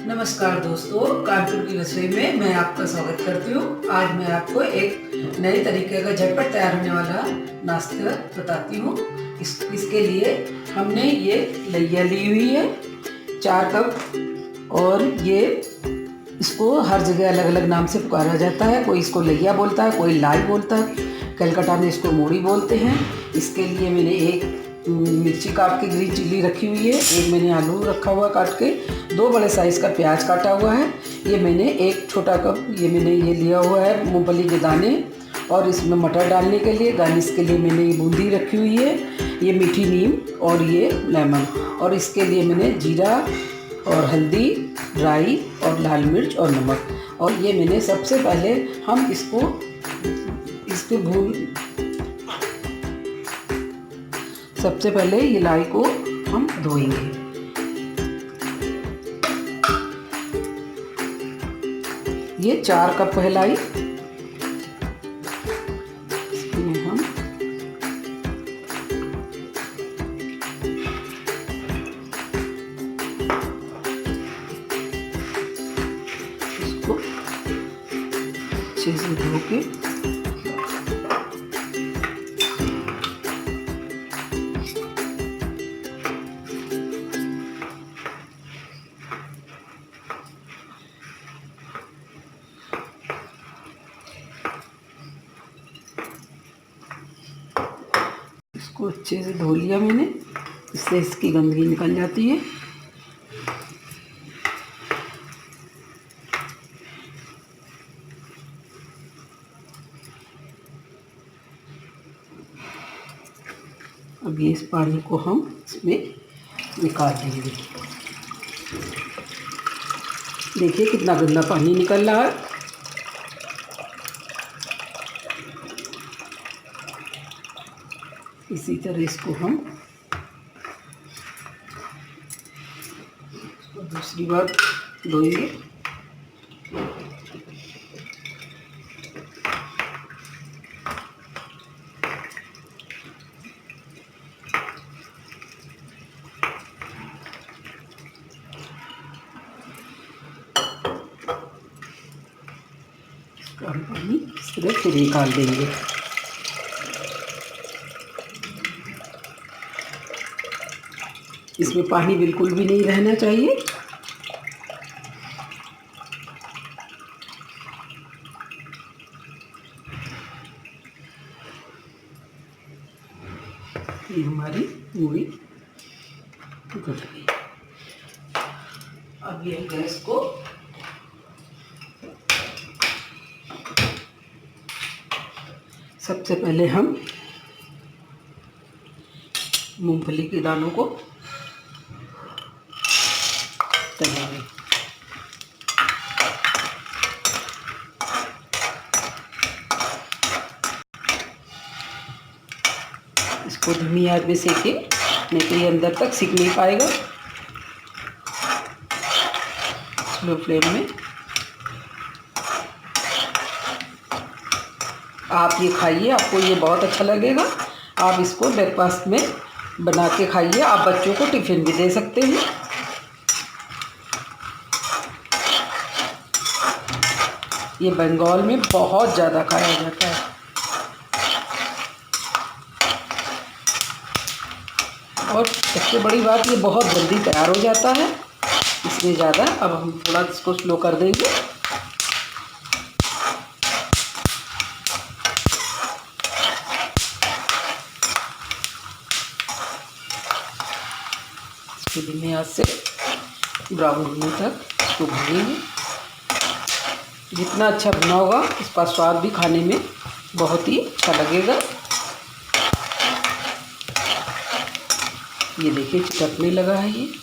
नमस्कार दोस्तों, कानपुर की रसोई में मैं आपका स्वागत करती हूँ। आज मैं आपको एक नए तरीके का झटपट तैयार होने वाला नाश्ता बताती हूँ। इसके लिए हमने ये लैया ली हुई है 4 कप, और ये इसको हर जगह अलग अलग नाम से पुकारा जाता है। कोई इसको लैया बोलता है, कोई लाई बोलता है, कलकत्ता में इसको मूढ़ी बोलते हैं। इसके लिए मैंने एक मिर्ची काट के ग्रीन चिल्ली रखी हुई है, एक मैंने आलू रखा हुआ काट के, 2 बड़े साइज़ का प्याज काटा हुआ है। ये मैंने एक छोटा कप मैंने ये लिया हुआ है मूंगफली के दाने, और इसमें मटर डालने के लिए गार्निश के लिए मैंने ये बूंदी रखी हुई है, ये मीठी नीम और ये लेमन। और इसके लिए मैंने जीरा और हल्दी, राई और लाल मिर्च और नमक। और ये मैंने सबसे पहले हम इसको सबसे पहले ये लाई को हम धोएंगे। ये 4 कप है लाई। इसमें हम इसको अच्छे से धो के इसको अच्छे से धो लिया मैंने, इससे इसकी गंदगी निकल जाती है। अब ये इस पानी को हम इसमें निकाल देंगे। देखिए कितना गंदा पानी निकल रहा है। इसी तरह इसको हम दूसरी बार धोएंगे। इसका हम पानी इस तरह फिर निकाल देंगे। इसमें पानी बिल्कुल भी नहीं रहना चाहिए। ये हमारी मूढ़ी गल गई। अब ये गैस को सबसे पहले हम मूंगफली के दानों को तलेंगे। इसको धीमी आंच में सेके, नहीं तो ये अंदर तक सिक नहीं पाएगा। स्लो फ्लेम में आप ये खाइए, आपको ये बहुत अच्छा लगेगा। आप इसको ब्रेकफास्ट में बना के खाइए। आप बच्चों को टिफ़िन भी दे सकते हैं। ये बंगाल में बहुत ज़्यादा खाया जाता है। और सबसे बड़ी बात, ये बहुत जल्दी तैयार हो जाता है। इसमें ज़्यादा अब हम थोड़ा इसको स्लो कर देंगे। इसको धीमी आंच से ब्राउन होने तक इसको भूनेंगे। जितना अच्छा बना होगा इसका स्वाद भी खाने में बहुत ही अच्छा लगेगा। ये देखिए चिपकने लगा है ये।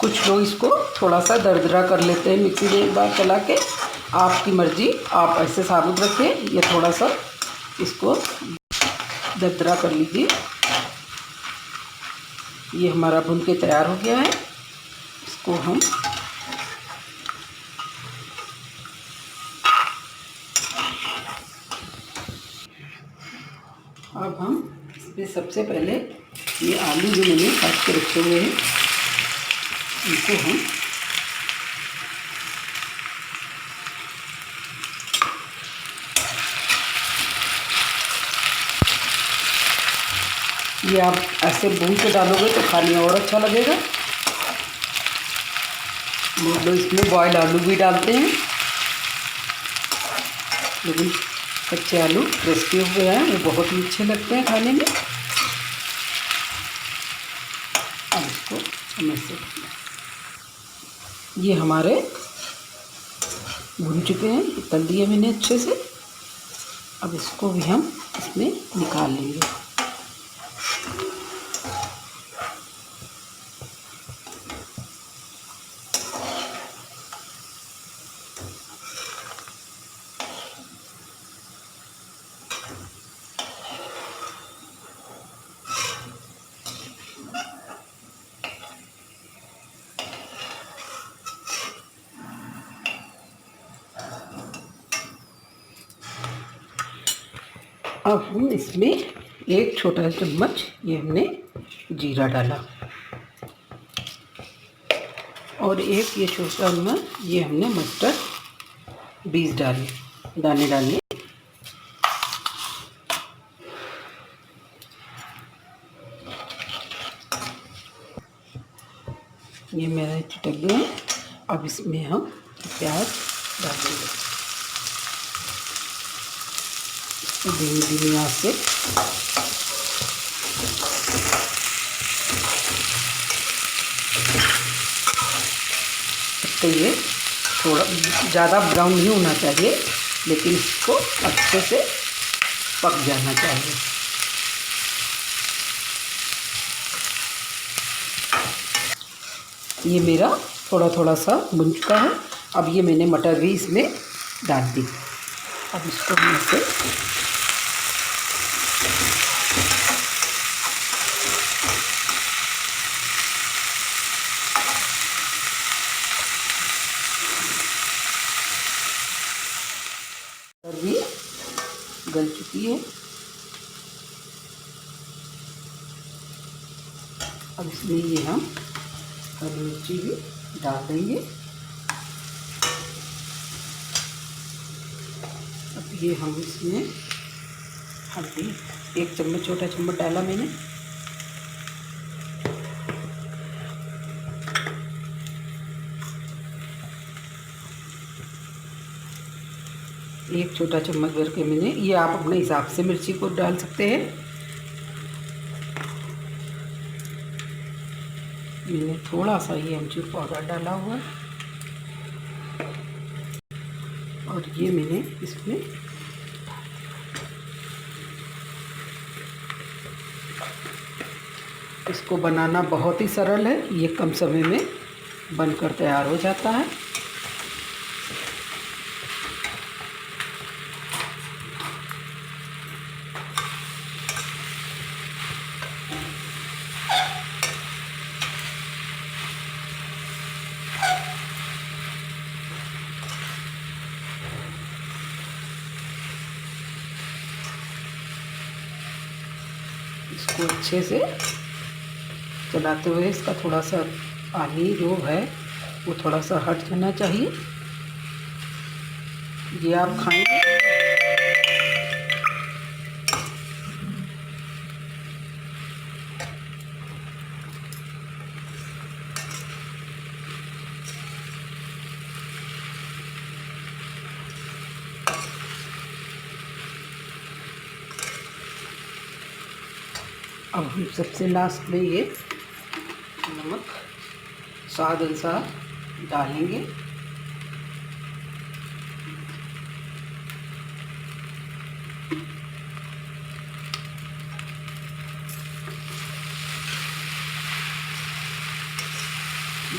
कुछ लोग इसको थोड़ा सा दरदरा कर लेते हैं मिक्सी में एक बार चला के, आपकी मर्ज़ी, आप ऐसे साबुत रखें या थोड़ा सा इसको दरदरा कर लीजिए। ये हमारा भून के तैयार हो गया है। इसको हम अब हम इसमें सबसे पहले ये आलू जो मैंने काट के रखे हुए हैं इनको हम ये आप ऐसे भून के डालोगे तो खाने में और अच्छा लगेगा। लोग इसमें बॉयल आलू भी डालते हैं, लेकिन कच्चे आलू क्रिस्पी हो गए हैं, वो बहुत ही अच्छे लगते हैं खाने में। अब इसको हम ऐसे ये हमारे भून चुके हैं, तल दिए मैंने अच्छे से। अब इसको भी हम इसमें निकाल लेंगे। अब हम इसमें एक छोटा चम्मच ये हमने जीरा डाला और एक ये छोटा चम्मच ये हमने मस्टर्ड बीज डाले, दाने डाले। ये मेरा चिटक गया है। अब इसमें हम प्याज डालेंगे धीमी धीमी आंच से। तो ये थोड़ा ज़्यादा ब्राउन नहीं होना चाहिए, लेकिन इसको अच्छे से पक जाना चाहिए। ये मेरा थोड़ा थोड़ा सा भुन चुका है। अब ये मैंने मटर भी इसमें डाल दी। अब इसको हम ऐसे भी गल चुकी है। अब इसमें ये हम हरी मिर्ची भी डाल देंगे। अब ये हम इसमें हल्दी 1 चम्मच, छोटा चम्मच डाला मैंने। एक छोटा चम्मच भर के मैंने, ये आप अपने हिसाब से मिर्ची को डाल सकते हैं। मैंने थोड़ा सा ये अमचूर पाउडर डाला हुआ है और ये मैंने इसमें इसको बनाना बहुत ही सरल है। ये कम समय में बनकर तैयार हो जाता है। इसको अच्छे से चलाते हुए इसका थोड़ा सा पानी जो है वो थोड़ा सा हट जाना चाहिए। ये आप खाएंगे अब हम सबसे लास्ट में ये नमक स्वाद अनुसार डालेंगे।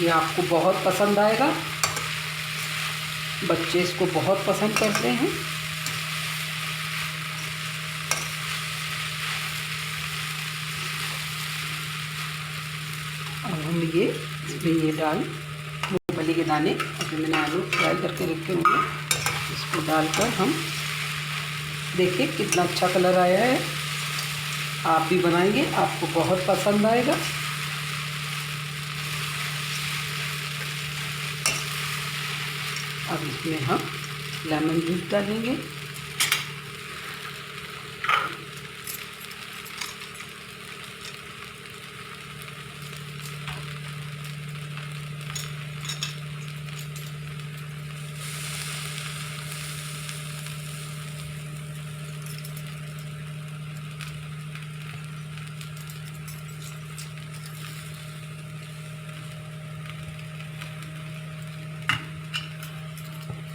ये आपको बहुत पसंद आएगा। बच्चे इसको बहुत पसंद करते हैं। अब हम ये इसमें ये डाल मूंगफली के दाने अभी मैंने आलू फ्राई करके रखे हुए हैं, इसको डालकर हम देखिए कितना अच्छा कलर आया है। आप भी बनाएंगे, आपको बहुत पसंद आएगा। अब इसमें हम लेमन जूस डालेंगे।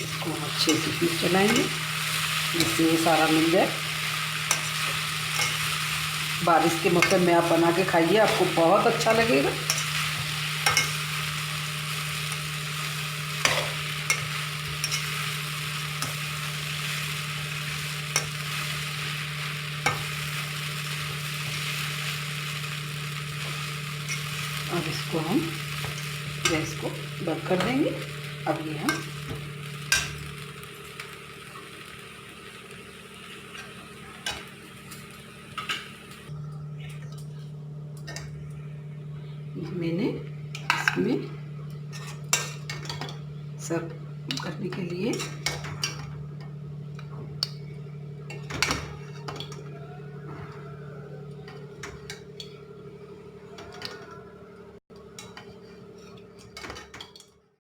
इसको अच्छे से फिर चलाएंगे जिससे ये सारा मिल जाए। बारिश के मौसम में आप बना के खाइए, आपको बहुत अच्छा लगेगा। अब इसको हम गैस को बंद कर देंगे। अब ये हम मैंने इसमें सर्व करने के लिए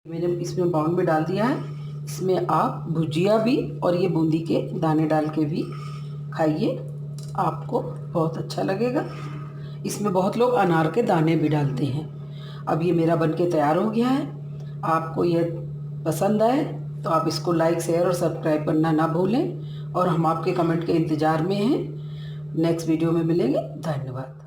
मैंने इसमें बाउल में डाल दिया है। इसमें आप भुजिया भी और ये बूंदी के दाने डाल के भी खाइए, आपको बहुत अच्छा लगेगा। इसमें बहुत लोग अनार के दाने भी डालते हैं। अब ये मेरा बनके तैयार हो गया है। आपको ये पसंद आए तो आप इसको लाइक, शेयर और सब्सक्राइब करना ना भूलें, और हम आपके कमेंट के इंतज़ार में हैं। नेक्स्ट वीडियो में मिलेंगे। धन्यवाद।